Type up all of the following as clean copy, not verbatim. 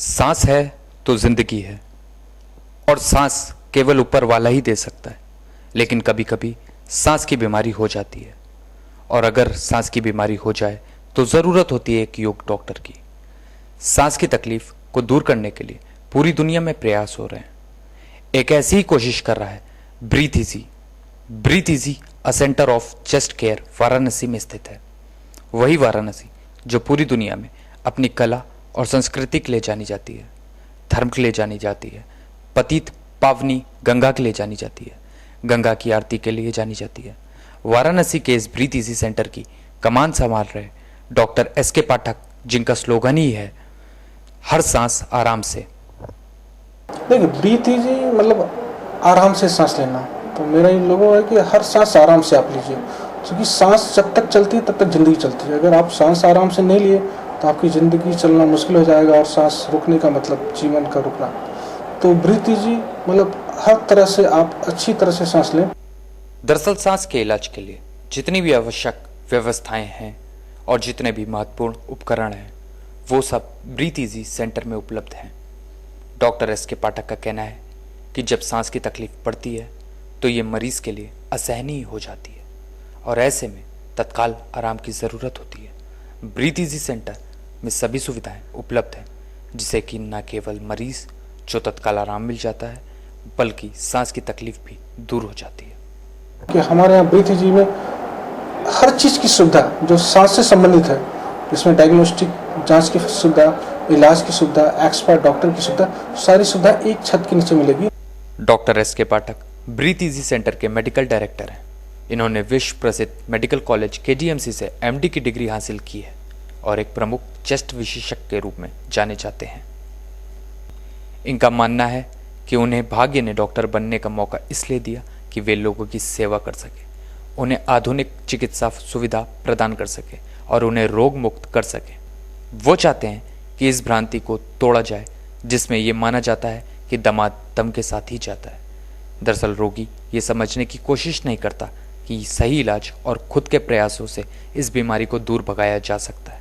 सांस है तो जिंदगी है और सांस केवल ऊपर वाला ही दे सकता है। लेकिन कभी कभी सांस की बीमारी हो जाती है और अगर सांस की बीमारी हो जाए तो ज़रूरत होती है एक योग्य डॉक्टर की। सांस की तकलीफ को दूर करने के लिए पूरी दुनिया में प्रयास हो रहे हैं। एक ऐसी ही कोशिश कर रहा है breathe easy. Breathe easy a centre of chest care Varanasi में स्थित है। वही वाराणसी जो पूरी दुनिया में अपनी कला और संस्कृति के लिए जानी जाती है, धर्म के लिए जानी जाती है, पतित पावनी गंगा के लिए जानी जाती है, गंगा की आरती के लिए जानी जाती है। वाराणसी के इस ब्रीथ इजी सेंटर की कमान संभाल रहे डॉक्टर एस.के. पाठक, जिनका स्लोगन ही है हर सांस आराम से। देखिए, ब्रीथ इजी मतलब आराम से सांस लेना। तो मेरा ये लोगो है कि हर सांस आराम से आप लीजिए, क्योंकि सांस जब तक चलती है तब तक ज़िंदगी चलती है। अगर आप सांस आराम से नहीं लिए तो आपकी ज़िंदगी चलना मुश्किल हो जाएगा, और सांस रुकने का मतलब जीवन का रुकना। तो ब्रीथ इजी मतलब हर तरह से आप अच्छी तरह से सांस लें। दरअसल सांस के इलाज के लिए जितनी भी आवश्यक व्यवस्थाएं हैं और जितने भी महत्वपूर्ण उपकरण हैं वो सब ब्रीथ इजी सेंटर में उपलब्ध हैं। Doctor S K. पाठक का कहना है कि जब सांस की तकलीफ पड़ती है तो ये मरीज के लिए असहनीय हो जाती है और ऐसे में तत्काल आराम की ज़रूरत होती है। ब्रीथ इजी सेंटर में सभी सुविधाएं उपलब्ध हैं, जिससे कि न केवल मरीज जो तत्काल आराम मिल जाता है बल्कि सांस की तकलीफ भी दूर हो जाती है। कि हमारे यहाँ ब्रीथ इजी में हर चीज़ की सुविधा जो सांस से संबंधित है, इसमें डायग्नोस्टिक जांच की सुविधा, इलाज की सुविधा, एक्सपर्ट डॉक्टर की सुविधा, सारी सुविधा एक छत के नीचे मिलेगी। Doctor S K. Pathak breathe easy centre के मेडिकल डायरेक्टर हैं। इन्होंने विश्व प्रसिद्ध मेडिकल कॉलेज केजीएमसी से एमडी की डिग्री हासिल की है और एक प्रमुख चेस्ट विशेषज्ञ के रूप में जाने जाते हैं। इनका मानना है कि उन्हें भाग्य ने डॉक्टर बनने का मौका इसलिए दिया कि वे लोगों की सेवा कर सके, उन्हें आधुनिक चिकित्सा सुविधा प्रदान कर सके और उन्हें रोग मुक्त कर सके। वो चाहते हैं कि इस भ्रांति को तोड़ा जाए जिसमें यह माना जाता है कि दामाद दम के साथ ही जाता है। दरअसल रोगी ये समझने की कोशिश नहीं करता कि सही इलाज और खुद के प्रयासों से इस बीमारी को दूर भगाया जा सकता है।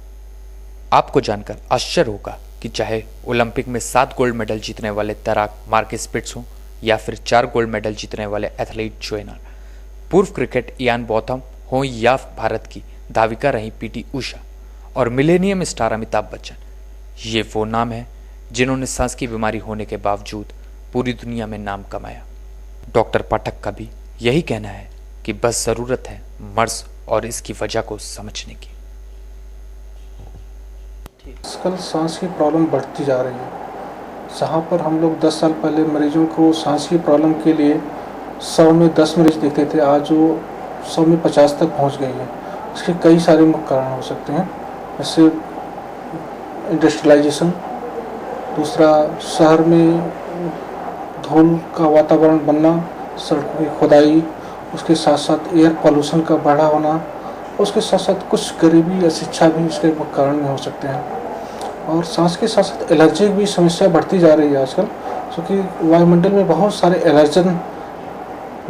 आपको जानकर आश्चर्य होगा कि चाहे ओलंपिक में 7 गोल्ड मेडल जीतने वाले तैराक मार्क स्पिट्स हों या फिर 4 गोल्ड मेडल जीतने वाले एथलीट जोएनर, पूर्व क्रिकेट इयान बोथम हों या भारत की धाविका रही पीटी उषा और मिलेनियम स्टार अमिताभ बच्चन, ये वो नाम है जिन्होंने सांस की बीमारी होने के बावजूद पूरी दुनिया में नाम कमाया। डॉक्टर पाठक का भी यही कहना है कि बस ज़रूरत है मर्ज और इसकी वजह को समझने की। आजकल सांस की प्रॉब्लम बढ़ती जा रही है। जहाँ पर हम लोग 10 साल पहले मरीजों को सांस की प्रॉब्लम के लिए 100 में 10 मरीज देखते थे, आज वो 100 में 50 तक पहुँच गई है। इसके कई सारे मुख्य कारण हो सकते हैं, जैसे इंडस्ट्रियलाइजेशन, दूसरा शहर में धूल का वातावरण बनना, सड़कों की खुदाई, उसके साथ साथ एयर पॉल्यूशन का बढ़ा होना, उसके साथ साथ कुछ गरीबी या शिक्षा भी इसके मुख्य कारण में हो सकते हैं। और सांस के साथ साथ एलर्जी की भी समस्या बढ़ती जा रही है आजकल, क्योंकि वायुमंडल में बहुत सारे एलर्जन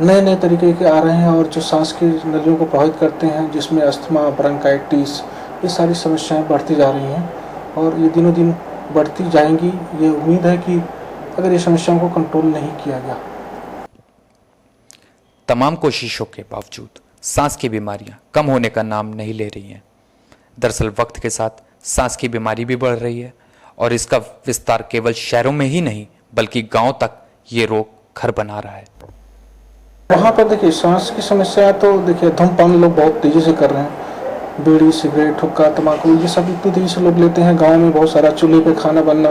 नए नए तरीके के आ रहे हैं और जो सांस की नलियों को प्रभावित करते हैं, जिसमें अस्थमा, ब्रोंकाइटिस, ये सारी समस्याएं बढ़ती जा रही हैं और ये दिनों दिन बढ़ती जाएंगी। ये उम्मीद है कि अगर ये समस्याओं को कंट्रोल नहीं किया गया। तमाम कोशिशों के बावजूद सांस की बीमारियां कम होने का नाम नहीं ले रही हैं। दरअसल वक्त के साथ सांस की बीमारी भी बढ़ रही है और इसका विस्तार केवल शहरों में ही नहीं बल्कि गांव तक ये रोग घर बना रहा है। वहाँ पर देखिए सांस की समस्या तो देखिए धूमपान लोग बहुत तेज़ी से कर रहे हैं। बीड़ी, सिगरेट, हुक्का, तम्बाकू, ये सब इतनी तेज़ी से लोग लेते हैं। गाँव में बहुत सारा चूल्हे पे खाना बनना,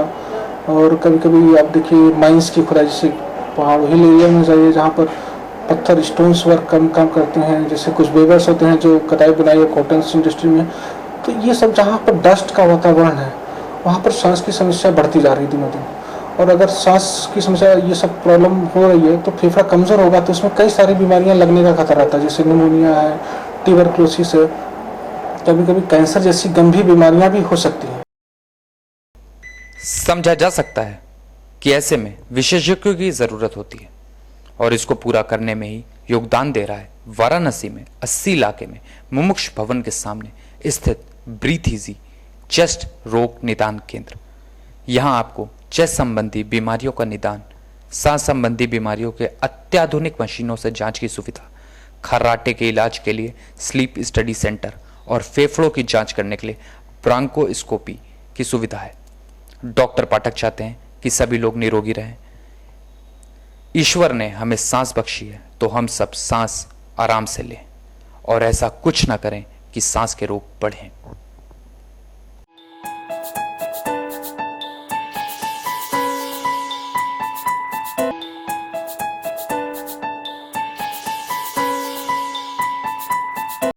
और कभी कभी आप देखिए माइंस की खुदाई, जैसे पहाड़ हिल एरिया में जाइए जहाँ पर पत्थर स्टोन्स वर्क काम करते हैं, जैसे कुछ वेवर्स होते हैं जो कटाई बुनाई और कॉटन इंडस्ट्री में। तो ये सब जहाँ पर डस्ट का वातावरण है वहाँ पर सांस की समस्या बढ़ती जा रही है दिनों दिन। और अगर सांस की समस्या, ये सब प्रॉब्लम हो रही है तो फेफड़ा कमज़ोर होगा तो उसमें कई सारी बीमारियां लगने का खतरा रहता है, जैसे निमोनिया है, ट्यूबरक्लोसिस है, कभी कभी कैंसर जैसी गंभीर बीमारियां भी हो सकती हैं। समझा जा सकता है कि ऐसे में विशेषज्ञों की ज़रूरत होती है और इसको पूरा करने में ही योगदान दे रहा है वाराणसी में 80 इलाके में मुमुक्ष भवन के सामने स्थित ब्रीथ इजी चेस्ट रोग निदान केंद्र। यहाँ आपको चेस्ट संबंधी बीमारियों का निदान, सांस संबंधी बीमारियों के अत्याधुनिक मशीनों से जांच की सुविधा, खर्राटे के इलाज के लिए स्लीप स्टडी सेंटर और फेफड़ों की जांच करने के लिए ब्रांकोस्कोपी की सुविधा है। डॉक्टर पाठक चाहते हैं कि सभी लोग निरोगी रहें। ईश्वर ने हमें सांस बख्शी है, तो हम सब सांस आराम से लें और ऐसा कुछ ना करें कि सांस के रोग बढ़ें।